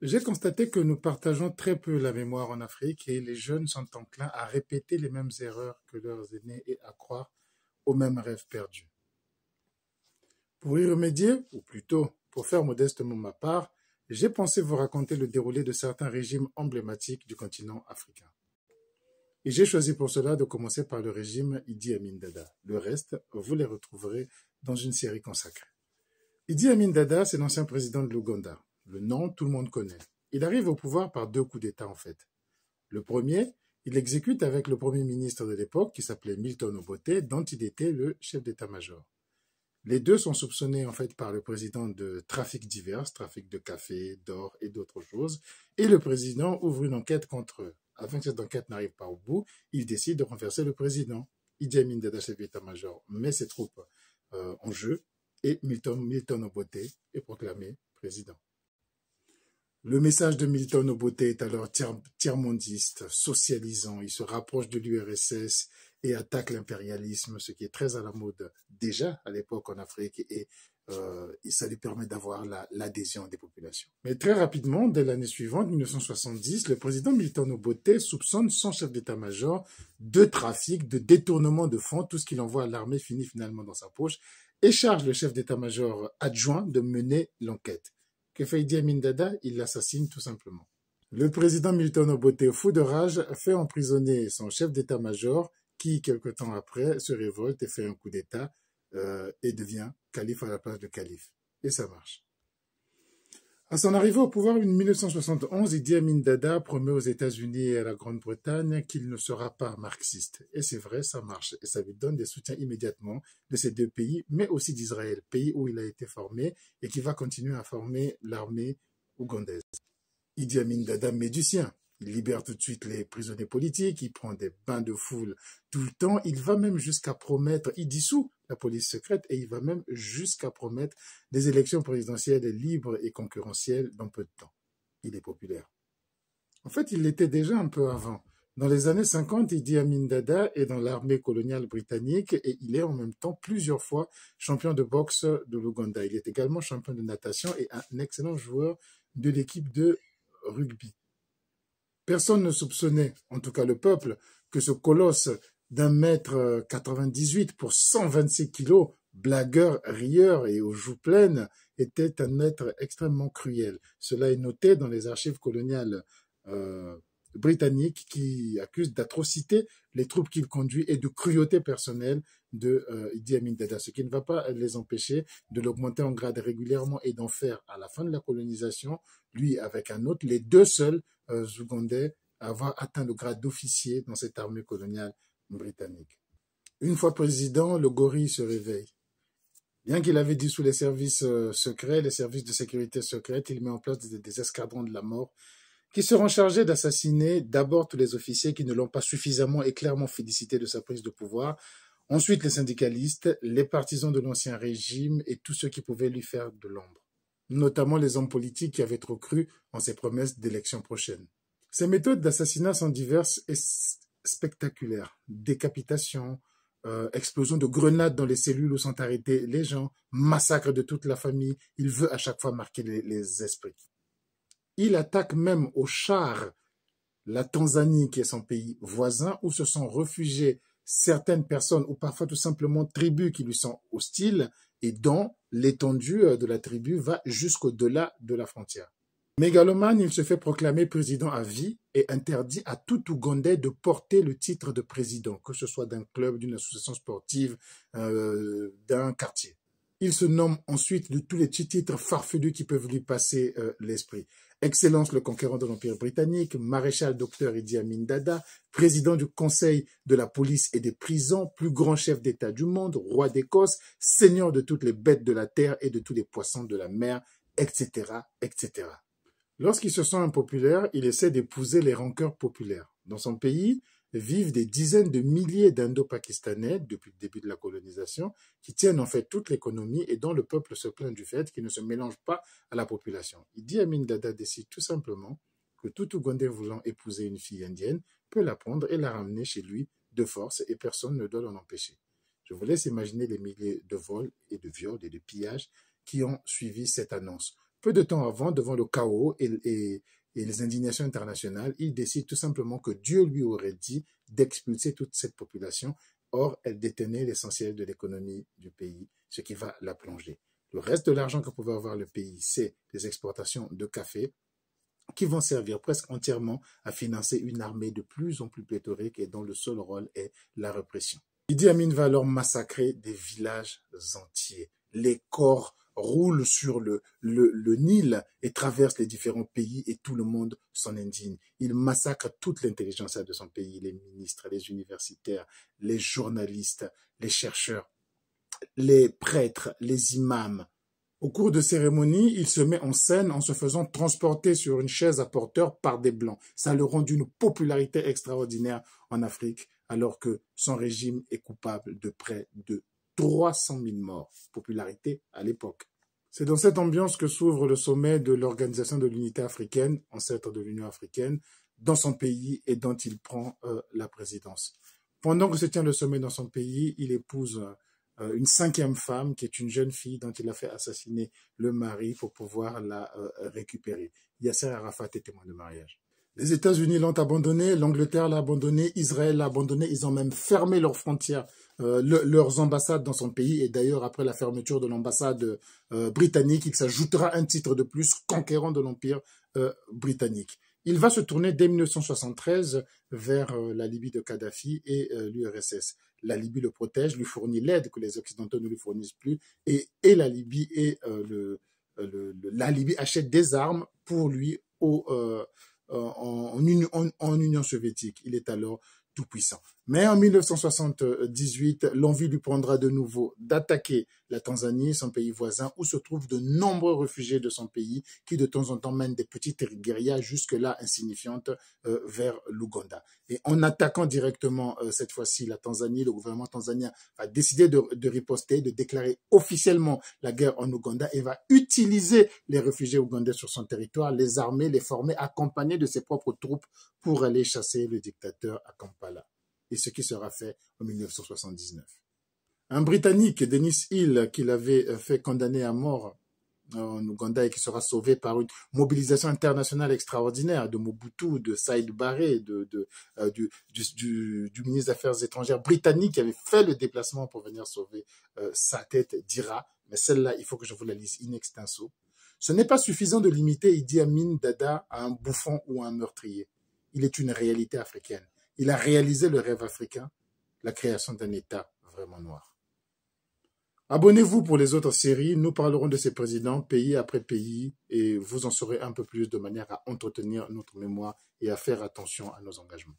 J'ai constaté que nous partageons très peu la mémoire en Afrique et les jeunes sont enclins à répéter les mêmes erreurs que leurs aînés et à croire aux mêmes rêves perdus. Pour y remédier, ou plutôt pour faire modestement ma part, j'ai pensé vous raconter le déroulé de certains régimes emblématiques du continent africain. Et j'ai choisi pour cela de commencer par le régime Idi Amin Dada. Le reste, vous les retrouverez dans une série consacrée. Idi Amin Dada, c'est l'ancien président de l'Ouganda. Le nom, tout le monde connaît. Il arrive au pouvoir par deux coups d'État en fait. Le premier, il exécute avec le premier ministre de l'époque, qui s'appelait Milton Obote, dont il était le chef d'état-major. Les deux sont soupçonnés en fait par le président de trafics divers, trafic de café, d'or et d'autres choses, et le président ouvre une enquête contre eux. Afin que cette enquête n'arrive pas au bout, il décide de renverser le président. Idi Amin Dada, chef d'état-major, met ses troupes en jeu et Milton Obote est proclamé président. Le message de Milton Obote est alors tiers-mondiste, socialisant. Il se rapproche de l'URSS et attaque l'impérialisme, ce qui est très à la mode déjà à l'époque en Afrique et ça lui permet d'avoir l'adhésion des populations. Mais très rapidement, dès l'année suivante, 1970, le président Milton Obote soupçonne son chef d'état-major de trafic, de détournement de fonds. Tout ce qu'il envoie à l'armée finit finalement dans sa poche et charge le chef d'état-major adjoint de mener l'enquête. Que fait Idi Amin Dada? Il l'assassine tout simplement. Le président Milton Obote, fou de rage, fait emprisonner son chef d'état-major qui, quelque temps après, se révolte et fait un coup d'état et devient calife à la place de calife. Et ça marche. À son arrivée au pouvoir en 1971, Idi Amin Dada promet aux États-Unis et à la Grande-Bretagne qu'il ne sera pas marxiste. Et c'est vrai, ça marche. Et ça lui donne des soutiens immédiatement de ces deux pays, mais aussi d'Israël, pays où il a été formé et qui va continuer à former l'armée ougandaise. Idi Amin Dada met du sien. Il libère tout de suite les prisonniers politiques, il prend des bains de foule tout le temps, il va même jusqu'à promettre, il dissout la police secrète et il va même jusqu'à promettre des élections présidentielles libres et concurrentielles dans peu de temps. Il est populaire. En fait, il l'était déjà un peu avant. Dans les années 50, Idi Amin Dada est dans l'armée coloniale britannique et il est en même temps plusieurs fois champion de boxe de l'Ouganda. Il est également champion de natation et un excellent joueur de l'équipe de rugby. Personne ne soupçonnait, en tout cas le peuple, que ce colosse d'1,98 m pour 126 kilos, blagueur, rieur et aux joues pleines, était un être extrêmement cruel. Cela est noté dans les archives coloniales britanniques qui accusent d'atrocité les troupes qu'il conduit et de cruauté personnelle de Idi Amin Dada, ce qui ne va pas les empêcher de l'augmenter en grade régulièrement et d'en faire, à la fin de la colonisation, lui avec un autre, les deux seuls Ougandais à avoir atteint le grade d'officier dans cette armée coloniale britannique. Une fois président, le gorille se réveille. Bien qu'il avait dissous les services secrets, les services de sécurité secrète, il met en place des escadrons de la mort qui seront chargés d'assassiner d'abord tous les officiers qui ne l'ont pas suffisamment et clairement félicité de sa prise de pouvoir, ensuite les syndicalistes, les partisans de l'ancien régime et tous ceux qui pouvaient lui faire de l'ombre, notamment les hommes politiques qui avaient trop cru en ses promesses d'élections prochaines. Ces méthodes d'assassinat sont diverses et spectaculaires. Décapitation, explosion de grenades dans les cellules où sont arrêtés les gens, massacre de toute la famille. Il veut à chaque fois marquer les esprits. Il attaque même au char la Tanzanie, qui est son pays voisin, où se sont réfugiées certaines personnes ou parfois tout simplement tribus qui lui sont hostiles et dont l'étendue de la tribu va jusqu'au-delà de la frontière. Mégalomane, il se fait proclamer président à vie et interdit à tout Ougandais de porter le titre de président, que ce soit d'un club, d'une association sportive, d'un quartier. Il se nomme ensuite de tous les titres farfelus qui peuvent lui passer l'esprit. Excellence le conquérant de l'Empire britannique, maréchal docteur Idi Amin Dada, président du conseil de la police et des prisons, plus grand chef d'État du monde, roi d'Écosse, seigneur de toutes les bêtes de la terre et de tous les poissons de la mer, etc., etc. Lorsqu'il se sent impopulaire, il essaie d'épouser les rancœurs populaires. Dans son pays, vivent des dizaines de milliers d'Indo-Pakistanais depuis le début de la colonisation qui tiennent en fait toute l'économie et dont le peuple se plaint du fait qu'ils ne se mélangent pas à la population. Idi Amin Dada décide tout simplement que tout Ougandais voulant épouser une fille indienne peut la prendre et la ramener chez lui de force et personne ne doit l'en empêcher. Je vous laisse imaginer les milliers de vols et de viols et de pillages qui ont suivi cette annonce. Peu de temps avant, devant le chaos et les indignations internationales, il décide tout simplement que Dieu lui aurait dit d'expulser toute cette population. Or, elle détenait l'essentiel de l'économie du pays, ce qui va la plonger. Le reste de l'argent que pouvait avoir le pays, c'est les exportations de café, qui vont servir presque entièrement à financer une armée de plus en plus pléthorique et dont le seul rôle est la répression. Idi Amin va alors massacrer des villages entiers. Les corps roulent sur le Nil et traversent les différents pays et tout le monde s'en indigne. Il massacre toute l'intelligentsia de son pays, les ministres, les universitaires, les journalistes, les chercheurs, les prêtres, les imams. Au cours de cérémonies, il se met en scène en se faisant transporter sur une chaise à porteur par des Blancs. Ça le rend d'une popularité extraordinaire en Afrique, alors que son régime est coupable de près de 300 000 morts. Popularité à l'époque. C'est dans cette ambiance que s'ouvre le sommet de l'Organisation de l'Unité africaine, ancêtre de l'Union africaine, dans son pays et dont il prend la présidence. Pendant que se tient le sommet dans son pays, il épouse une 5e femme qui est une jeune fille dont il a fait assassiner le mari pour pouvoir la récupérer. Yasser Arafat est témoin de mariage. Les États-Unis l'ont abandonné, l'Angleterre l'a abandonné, Israël l'a abandonné, ils ont même fermé leurs frontières, leurs ambassades dans son pays. Et d'ailleurs, après la fermeture de l'ambassade britannique, il s'ajoutera un titre de plus, conquérant de l'Empire britannique. Il va se tourner dès 1973 vers la Libye de Kadhafi et l'URSS. La Libye le protège, lui fournit l'aide que les Occidentaux ne lui fournissent plus, et la Libye la Libye achète des armes pour lui en Union soviétique. Il est alors tout puissant. Mais en 1978, l'envie lui prendra de nouveau d'attaquer la Tanzanie, son pays voisin, où se trouvent de nombreux réfugiés de son pays qui de temps en temps mènent des petites guérillas jusque-là insignifiantes vers l'Ouganda. Et en attaquant directement cette fois-ci la Tanzanie, le gouvernement tanzanien va décider de riposter, de déclarer officiellement la guerre en Ouganda et va utiliser les réfugiés ougandais sur son territoire, les armer, les former, accompagnés de ses propres troupes pour aller chasser le dictateur à Kampala. Et ce qui sera fait en 1979. Un Britannique, Dennis Hill, qui l'avait fait condamner à mort en Ouganda et qui sera sauvé par une mobilisation internationale extraordinaire de Mobutu, de Saïd Barré, du ministre des Affaires étrangères britannique qui avait fait le déplacement pour venir sauver sa tête, dira, mais celle-là, il faut que je vous la lise in extenso. Ce n'est pas suffisant de limiter Idi Amin Dada à un bouffon ou à un meurtrier. Il est une réalité africaine. Il a réalisé le rêve africain, la création d'un État vraiment noir. Abonnez-vous pour les autres séries. Nous parlerons de ces présidents pays après pays et vous en saurez un peu plus de manière à entretenir notre mémoire et à faire attention à nos engagements.